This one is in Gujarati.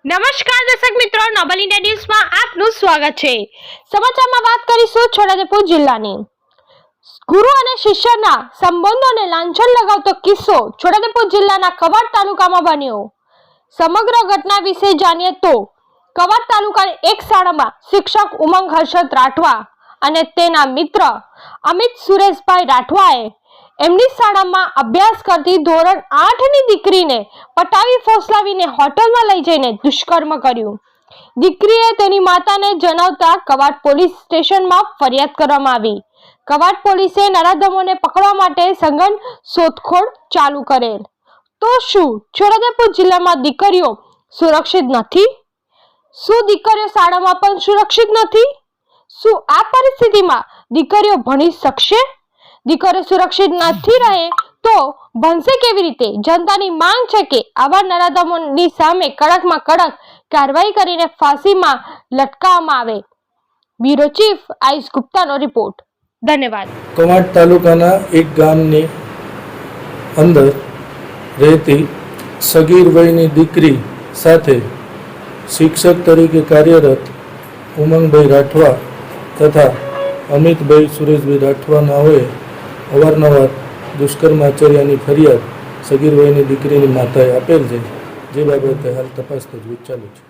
નમસ્કાર દર્શક મિત્રો, નોબલ ઇન્ડિયા ન્યૂઝમાં આપનું સ્વાગત છે। સમાચારમાં વાત કરીશું છોટાઉદેપુર જિલ્લાની। ગુરુ અને શિષ્યના સંબંધોને લાંછન લગાવતો કિસ્સો છોટાઉદેપુર જિલ્લાના કવાંટ તાલુકામાં બન્યો। સમગ્ર ઘટના વિશે જાણીએ તો કવાંટ તાલુકાની એક શાળામાં શિક્ષક ઉમંગ હર્ષદ રાઠવા અને તેના મિત્ર અમિત સુરેશભાઈ રાઠવાએ એમની શાળામાં અભ્યાસ કરતી ધોરણ 8ની દીકરીને પટાવી ફોસલાવીને હોટલમાં લઈ જઈને દુષ્કર્મ કર્યું। દીકરીએ તેની માતાને જણાવતા કવાંટ પોલીસ સ્ટેશનમાં ફરિયાદ કરવામાં આવી। કવાંટ પોલીસે નરાધમોને પકડવા માટે સઘન શોધખોળ ચાલુ કરેલ। તો શું છોટાઉદેપુર જિલ્લામાં દીકરીઓ સુરક્ષિત નથી? શું દીકરીઓ શાળામાં પણ સુરક્ષિત નથી? શું આ પરિસ્થિતિમાં દીકરીઓ ભણી શકશે? દીકરીઓ સુરક્ષિત નથી રહે તો ભણશે કેવી રીતે? જનતાની માંગ છે કે આવા નરાધમોની સામે કડકમાં કડક કાર્યવાહી કરીને ફાંસીમાં લટકાવવામાં આવે। બ્યુરો ચીફ આયુષ ગુપ્તાનો રિપોર્ટ। ધન્યવાદ। કવાંટ તાલુકાના એક ગામની અંદર રહેતી સગીર વયની દીકરી સાથે શિક્ષક તરીકે કાર્યરત ઉમંગભાઈ રાઠવા તથા અમિતભાઈ સુરેશભાઈ રાઠવાનાઓએ અવારનવાર દુષ્કર્મ આચર્યાની ફરિયાદ સગીર વયની દીકરીની માતાએ આપેલ છે, જે બાબતે હાલ તપાસ તજવીજ ચાલુ છે।